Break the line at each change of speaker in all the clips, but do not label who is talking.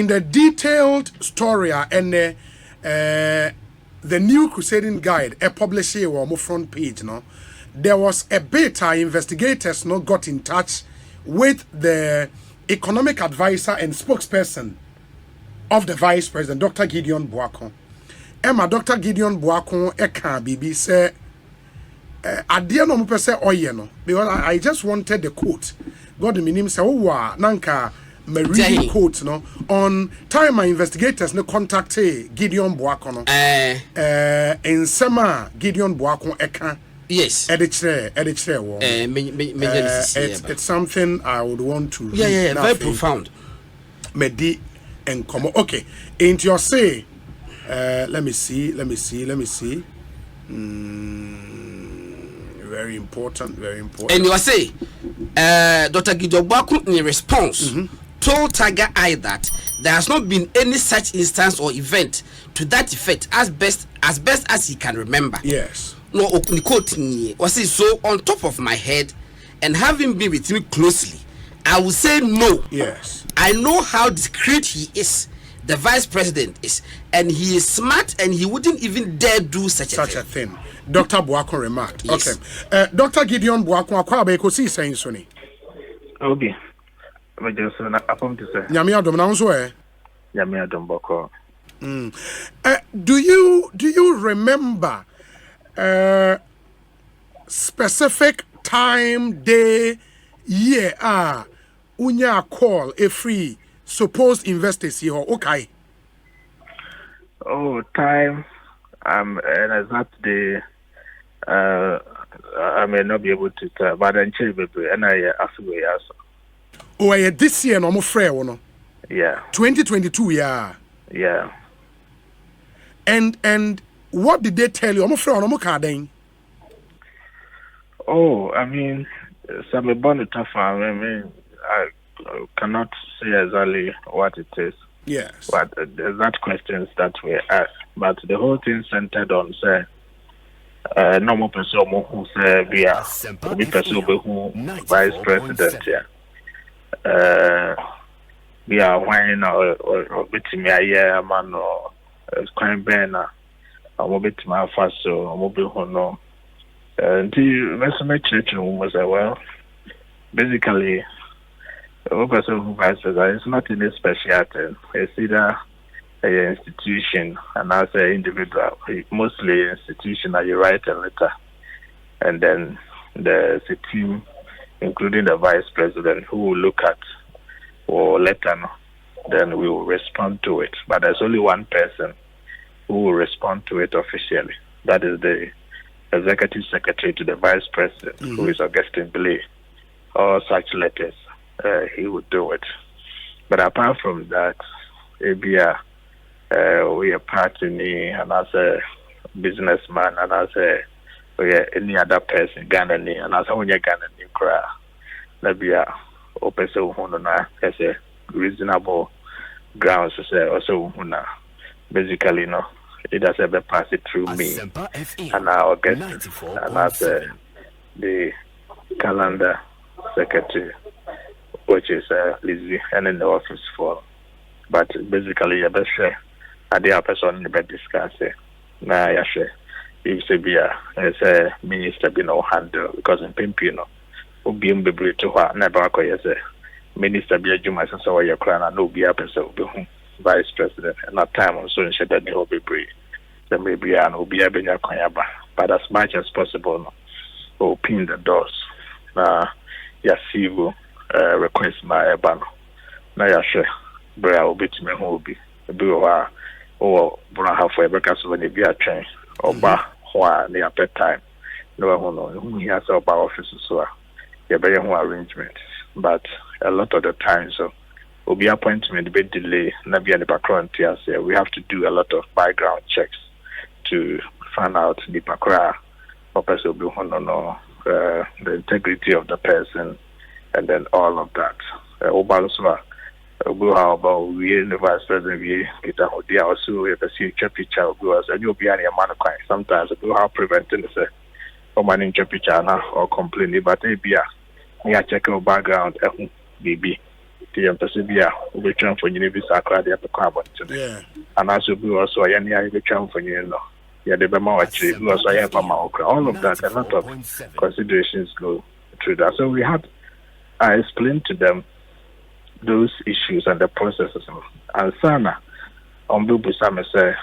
in the detailed story and the new Crusading Guide, a publisher or front page, no, there was a bit investigators no got in touch with the economic advisor and spokesperson of the vice president, Dr. Gideon Boakon. Emma, Dr. Gideon Boakon, Eka Bibi say, I didn't know because I just wanted the quote. God the meaning say, oh, Nanka. Me reading quotes no on time my investigators no contacted Gideon Boakon in summer Gideon Boakon eka
yes
editre it's something I would want to
very profound
medi and come okay into your say let me see very important
and you say Dr. Gideon Boakon in response told Tiger Eye that there has not been any such instance or event to that effect as best as he can remember.
Yes.
No, was it so on top of my head and having been with me closely, I will say no.
Yes.
I know how discreet he is, the vice president is, and he is smart and he wouldn't even dare do such a thing.
Dr. Boakon remarked.
Yes.
Okay. Dr. Gideon Boakon akwa ko si saying soni.
Okay. I just upon to say.
Nyame adom na nso
Nyame adom boko.
Do you remember specific time, day, year unya call a free supposed investors here okay?
Oh, time and exact day I may not be able to tell, but I'm sure and I ask you also.
Oh, yeah, this year no more free no.
Yeah.
2022, yeah.
Yeah.
And what did they tell you? I'm free no more carding.
Oh, I mean, some born tough. I mean, I cannot say exactly what it is.
Yes.
But there's that questions that we asked. But the whole thing centered on say normal person who say we are person who vice president here. We are whining or betting me a year man or crime banner or bit my fast or mobile hono. Until Western Church was well, basically, a person who vice president is not in a specialty. It's either an institution and as an individual, mostly institution that you write a letter, and then there's a team, including the vice president, who will look at or letter, then we will respond to it. But there's only one person who will respond to it officially. That is the executive secretary to the vice president, who is Augustine Billy. All such letters, he would do it. But apart from that, we are part in and as a businessman and as any other person, Ghana, and as only Ghana, maybe open so as a reasonable grounds to say also basically no. It has ever passed it through me and our guest and as the calendar secretary, which is Lizzie and in the office for. But basically, a best share at the person in the bed discuss it. Now, I share if Sabia as a minister be no handle because in Pimpino, who be able to her never as a minister be a Juma so your crown and no be a person vice president and not time on so that they will be brave. There may be an Obiabenya Koyaba, but as much as possible, open the doors. Yasivo request my ban. Now, ya share, Brea will be to me who will be a bill or Braha for a breakfast when it be a train or bar near bedtime. No one knows who he has our offices, so a very arrangement. But a lot of the time, so will be appointment a bit delay, not be any background here. We have to do a lot of background checks to find out the background of person the integrity of the person, and then all of that. About we in the vice president, we get a whole deal also. We have a future picture because you'll be any man sometimes we have preventing the man in picture or complaining, but maybe check our background, baby. the Empasibia, we train for Univis Accra, the carbon.
Yeah.
And also, we also, I be train for you know. Yeah, the Bama tree, we also have all of that, a lot of considerations go through that. So I explained to them those issues and the processes. And Sana, on Bubusame say,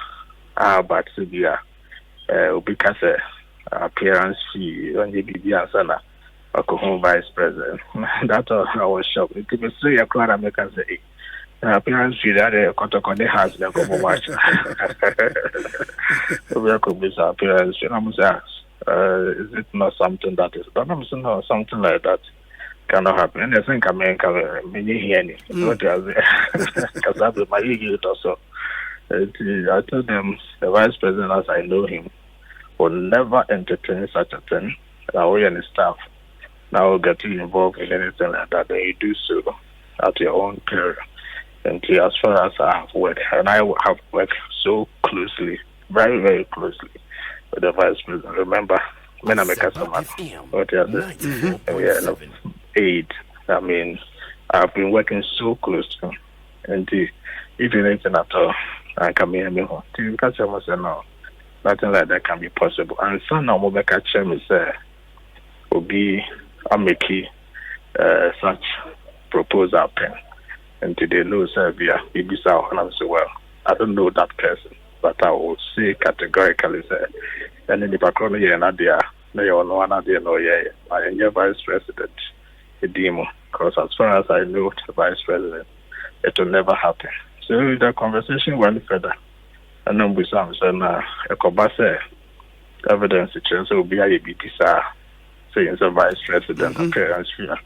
but Sibia, because appearance fee on the BB and Sana, Oklahoma vice president. That's all I was shocked. It could be say a crowd American say, appearance fee that a Kotokone has the Kobo watch. We could be appearance fee. I'm saying, is it not something that is done? I'm saying, no, something like that cannot happen. And I think I mean, hear any. Because I've been my youth also. I told them, the vice president, as I know him, will never entertain such a thing. We and his staff now get involved in anything like that. Then you do so at your own peril. And as far as I have worked, and I have worked so closely, very, very closely with the vice president. Remember, when I make a customer, what you said, aid. I mean, I've been working so close to him. And if anything at all, I come here, because I must say no. Nothing like that can be possible. And so now, we make a change. Will be a making such proposal pen. And today, no, Serbia, Ibisa, and I'm so well. I don't know that person, but I will say categorically, and in the background, yeah, Nadia, no, Nadia, no, yeah, I am your vice president, a demo, because as far as I know, the vice president, it will never happen. So the conversation went further. And then we said, a Kobase evidence, it will be a BPSA, saying the vice president appearance fear.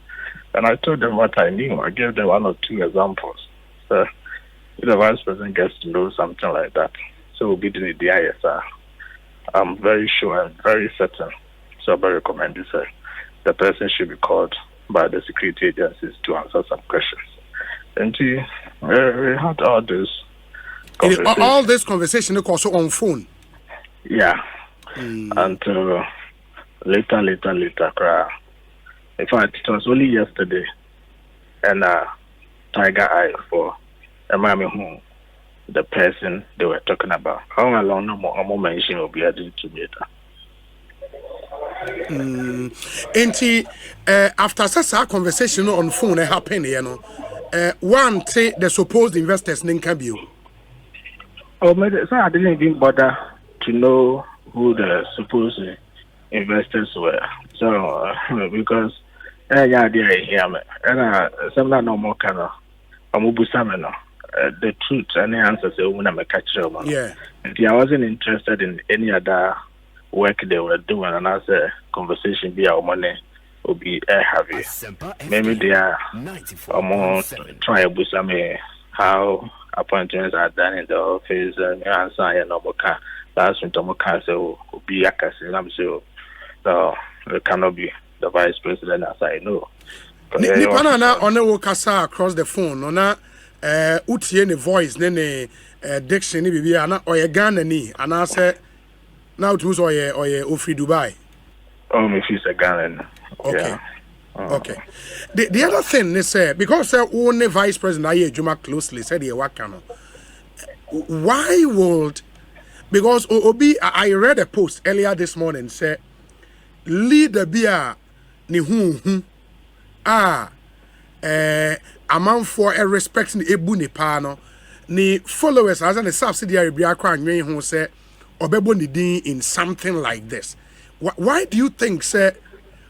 And I told them what I knew. I gave them 1 or 2 examples. So if the vice president gets to know something like that, so we'll be doing the ISR. I'm very sure, I'm very certain. So I recommend this. The person should be called by the security agencies to answer some questions. And we had all this.
All this conversation also on phone.
Yeah. Until later. In fact, it was only yesterday, and Tiger Eye for Aremeyaw, the person they were talking about. How long no more mention will be added to later.
After such a conversation on phone happened, you know, one say the supposed investors can be.
Oh, so I didn't even bother to know who the supposed investors were. So because some no more kind of the truth and the answers
yeah.
And I wasn't interested in any other work they were doing, and as a conversation be our money will be heavy. Maybe they are almost trying to busame how appointments are done in the office and answer and normal car. That's when Tomoka will be a casino. So it cannot be the vice president as I know.
Nipana on the Wokasa across the phone, on a Uti voice, then diction, maybe or a Ghana ni, and I said, now to or Ofri Dubai.
Oh, if he's a Ghanaian.
Okay.
Yeah.
Okay. The other thing they say, because only vice president I Juma closely said he wakano. Why would, because Obi, I read a post earlier this morning said leader bia ni hu a man for a respecting ebu ni pa no ni followers as an subsidiary bia kwa anwen hu say obebo ni din in something like this. Why do you think say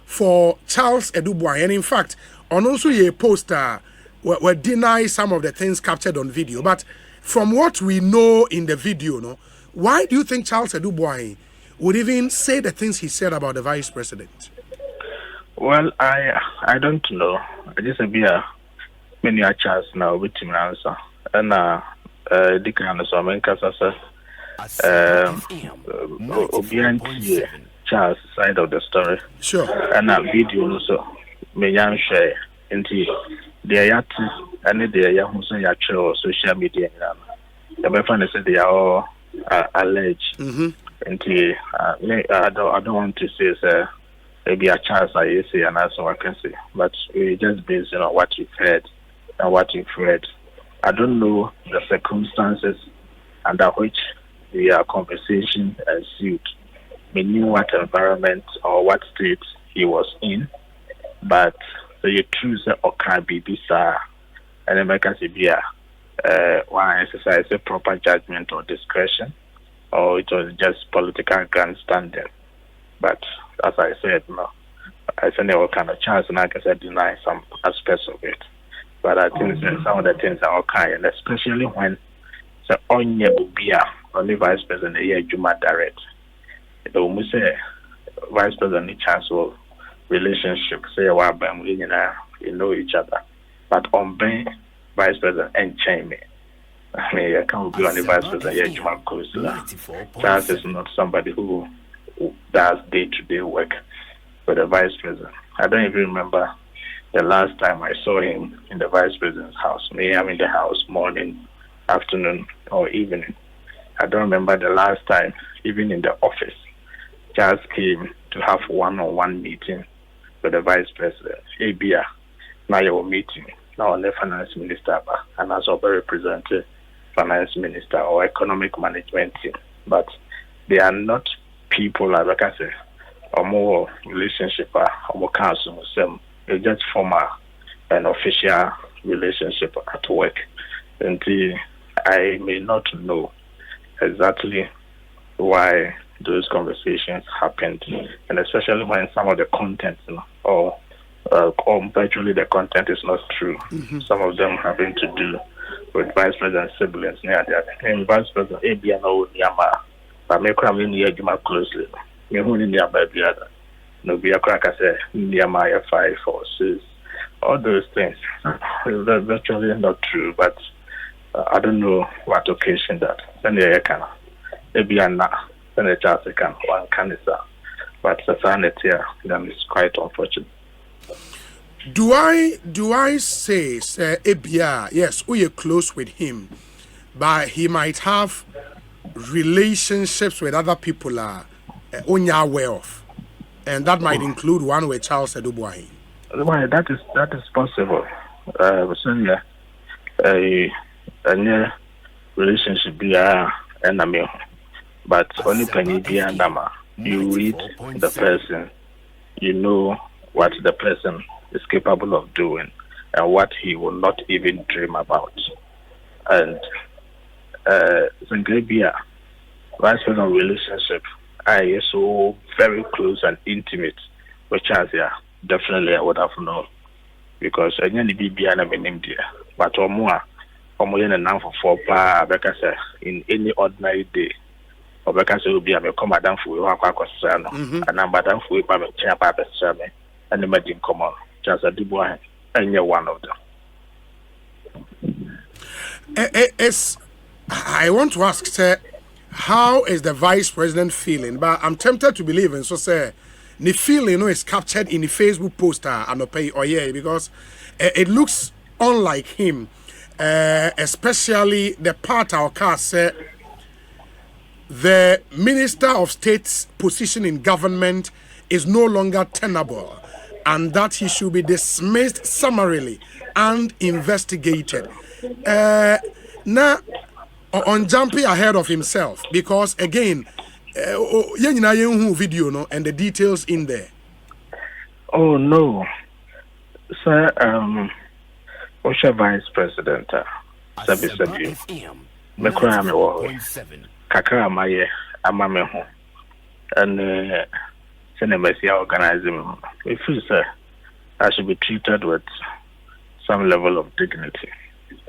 for Charles Edubuahi, and in fact on also a poster we deny some of the things captured on video, but from what we know in the video, no, why do you think Charles Edubuahi would even say the things he said about the vice president?
Well, I don't know. I just be a many chance now with him answer. And the kind of some Kasa Obianti Charles side of the story.
Sure.
And a video also may share into the yat and the Yahoo social media. The friend said they are all alleged. And I don't want to say maybe a chance I say and also I can say, but we just based on what we've heard and what you've read. I don't know the circumstances under which the conversation ensued. We knew what environment or what state he was in, but the truth or can be bizarre, and then make us be one exercise a proper judgment or discretion, or it was just political grandstanding. But as I said, no, I think there was kind of chance, and like I said, deny some aspects of it. But I think some of the things are okay, and especially when the onye ubia only vice president a Juma direct. It almost say vice president chance of relationship, say you know each other. But on being vice president and chain I mean, I can't be on the vice president Juma close. Charles is not somebody who does day-to-day work for the vice president. I don't even remember the last time I saw him in the vice president's house. Maybe I'm in the house morning, afternoon, or evening. I don't remember the last time, even in the office, Charles came to have one-on-one meeting with the vice president. ABA, now your meeting, now the finance minister, and as a representative finance minister or economic management team. But they are not people, like I say, or more relationship, or more council, it's just form an official relationship at work. And I may not know exactly why those conversations happened, and especially when some of the content, or virtually the content is not true. Some of them having to do with vice president's siblings. And vice president ABNO Yama, but make come in the closely. You who in the other. No be a crack as a Nehemiah 5 or 6. All those things. That's virtually not true, but I don't know what occasion that. Then the can maybe not. Then the chance can one can but society that is quite unfortunate.
Do I say Ebia, yes, we are close with him, but he might have relationships with other people only aware of. And that might include one with Charles Edubuahi.
Well, that is possible. Certainly, a relationship be enemy, but only penny be nama. You read the person, you know what the person is capable of doing, and what he will not even dream about. And Zangabia, vice president relationship. I so very close and intimate with Charles. Definitely I would have known, because I didn't be an name there. But or more than a for 4 because in any ordinary day, or because it will be a commandant for you, and I'm madam for you by my chair, and the magic common. Just a Dubois, and you're one of them.
I want to ask, sir, how is the vice president feeling? But I'm tempted to believe in so say the feeling is captured in the Facebook poster and pay because it looks unlike him, especially the part our cast said the Minister of State's position in government is no longer tenable, and that he should be dismissed summarily and investigated. Now, on jumping ahead of himself, because again, video no and the details in there.
Oh no, sir. Osha Vice President, Sabi, Mekrame wo, Kakra Maye, Amame ho, and Senemesia organizing. We feel, sir, I should be treated with some level of dignity,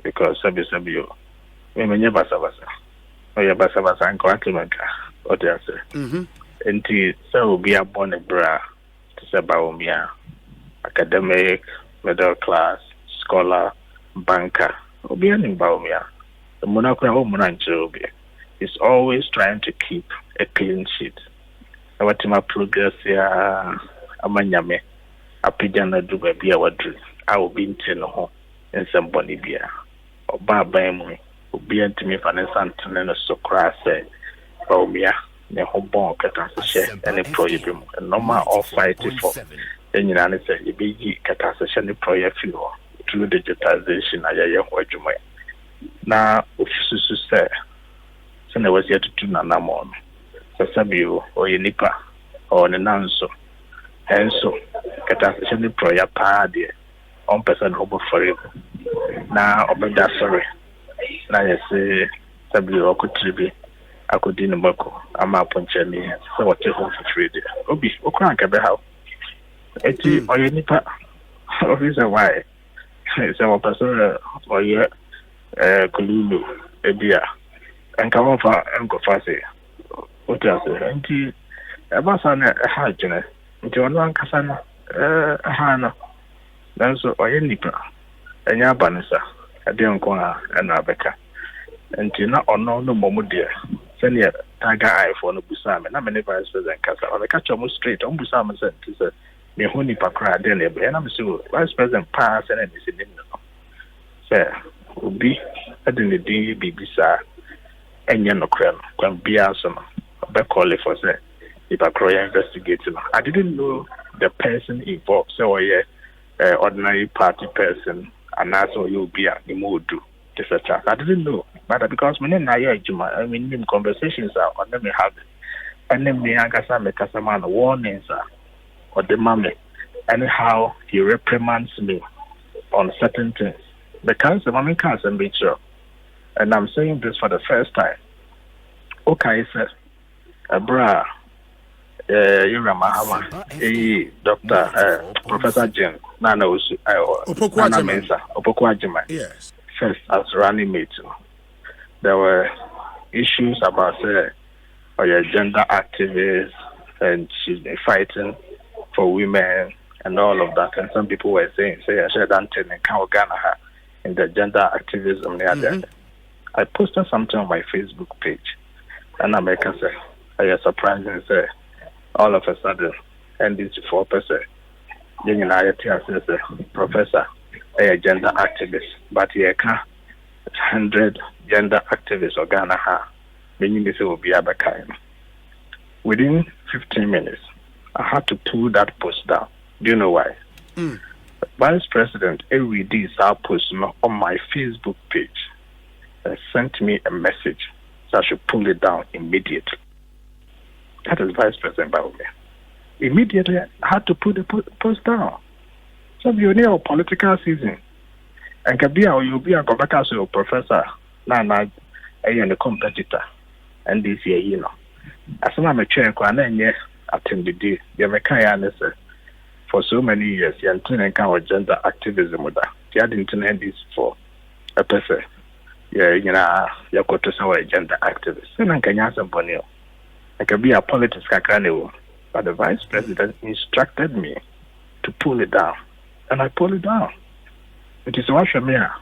because Sabi. Menya basabasa. Oya basabasa anko atimaka. What I say. Enti so be a born bra to say Bawumia, academic, middle class, scholar, banker. Obi in Bawumia. The monarch or monarch is always trying to keep a clean sheet. Our team progress here amanyame. Apijana do baby our dream. I will be in Tino in some bonibia. Or Baba be me finance and so crass Bawumia, the home born catastrophe and a project, and normal or fight for. Then you say, you be catastrophe and project fuel. through digitization ayeye ho adwuma na ofisu say na was yet to nanamon sabio or nipa or nanso enso kata se proya pa de on person obo for you na obeda sorry na yesi sabio okutribi akodi no mako ama ponche ni so what you for free there obi okran ka be how eti oye nipa officer why se one person oye kululu ebia enka won fa enko fa se otiase enti ebasa na ha jene nti ono ankasa no ha no nanso oye nipa enya abanisa ade nko a na abeka enti na ono no momude senior taga iPhone busa me na me ne vice president kasa o ka chomo straight on busa me say me ho nipa kra de na ebe na me say vice president pass na me say no say obi ade ne din bibisa enye no kra no kwan bia so no be call for say nipa kra investigating. I didn't know the person involved so ordinary party person and also you be a modu. I didn't know, but because I mean, conversations are on them have it, and then me Kasama warnings or the mommy, anyhow he reprimands me on certain things. Because the mommy can't be sure, and I'm saying this for the first time. Okay, sir, bra, Mahama, Doctor, Professor Jim, Nana Mensa, Opokwajima.
Yes.
First, as running mate, there were issues about gender activists, and she's been fighting for women and all of that. And some people were saying, I should have Ghana in the gender activism. I posted something on my Facebook page, and I make a say, I surprised and say, all of a sudden, and this 4%, Professor. A gender activist, but here can 100 gender activists or Ghana meaning this will be a within 15 minutes. I had to pull that post down. Do you know why? Vice President every day saw post on my Facebook page and sent me a message, so I should pull it down immediately. That is Vice President Bawumia. Immediately, I had to put the post down. So you know political season, and Kabia you'll be a Gobakaso professor, Nana, a competitor, and this year, as I'm a chair, and yes, attended the American for so many years, you encounter gender activism with that. You had internet this for a person, you're got to say gender activist, and I can answer Bonio. I can be a politics, but the vice president instructed me to pull it down. And I pull it down. It is what me a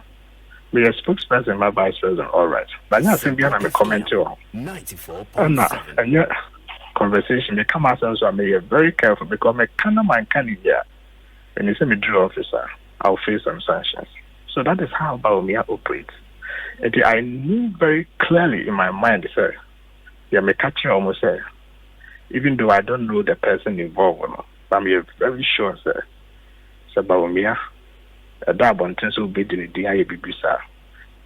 spokesperson, my vice president, all right. But now I'm a comment on 94.7. And your conversation, they come out and so I'm very careful because I can't mind here. When you say me drill officer, I'll face some sanctions. So that is how Bawumia operates. I knew very clearly in my mind, sir, me catching almost say, even though I don't know the person involved, I'm very sure, sir. Bawumia, a dab on Tenso bid in the DIA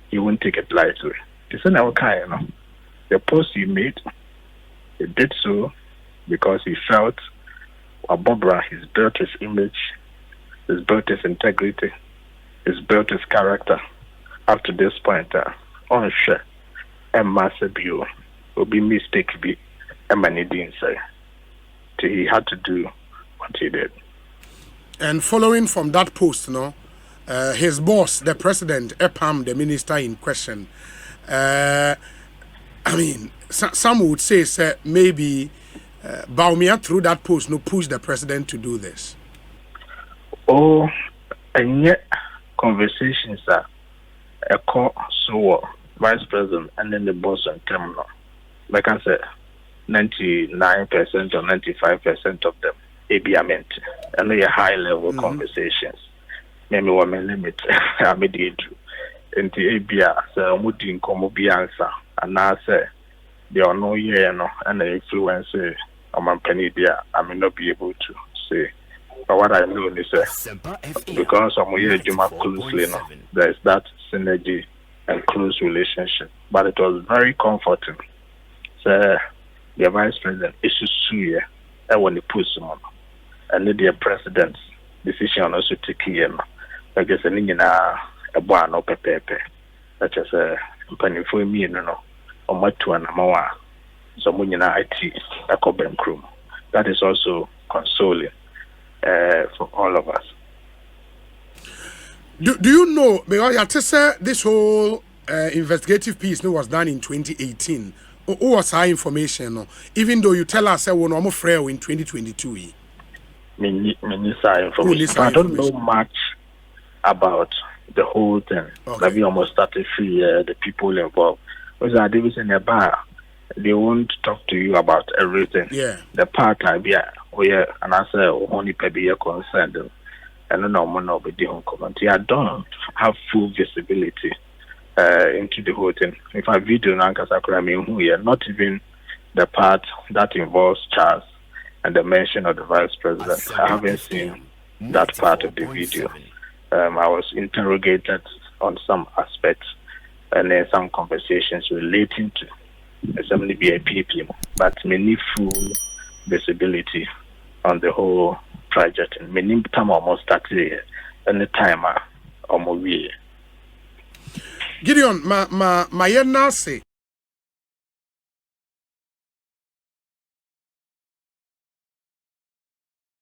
he won't take it lightly. This is our kind, the post he made, he did so because he felt Bobra, he's built his image, he's built his integrity, he's built his character up to this point. On share, and massive view will be mistake be a man didn't say. He had to do what he did.
And following from that post, his boss, the president, Epam, the minister in question, I mean, some would say, sir, maybe Bawumia through that post push the president to do this.
Oh, and yet conversations are a call so vice president and then the boss and terminal. Like I said, 99% or 95% of them. Abiament and a high level conversations. Maybe one limit immediate into Abia, so Mudin Comobiansa, and now say there are no year and the influence on my penny there. I may not be able to say But what I know is because I'm here Juma closely, no, there is that synergy and close relationship. But it was very comforting. So the vice president is here, and when he puts him on, and the president's decision also to key him. I guess a bar no pepe, such as a company for me, no, or what to an amawa, so when you know IT, a cobram crew. That is also consoling for all of us.
Do you know, because I just said this whole investigative piece was done in 2018. What was our information? Even though you tell us that we're not frail in 2022.
Minister information. I don't know much about the whole thing.
Okay.
We almost started free the people involved. Because I did in a bar, they won't talk to you about everything.
Yeah.
The part I be and I say only be concerned. And no one will be doing comment. I don't have full visibility into the whole thing. If I video now, not even the part that involves Charles and the mention of the vice president. I haven't seen that part of the video. I was interrogated on some aspects and then some conversations relating to assembly BIP, but many full visibility on the whole project. Many time almost started any time almost.
Gideon, my say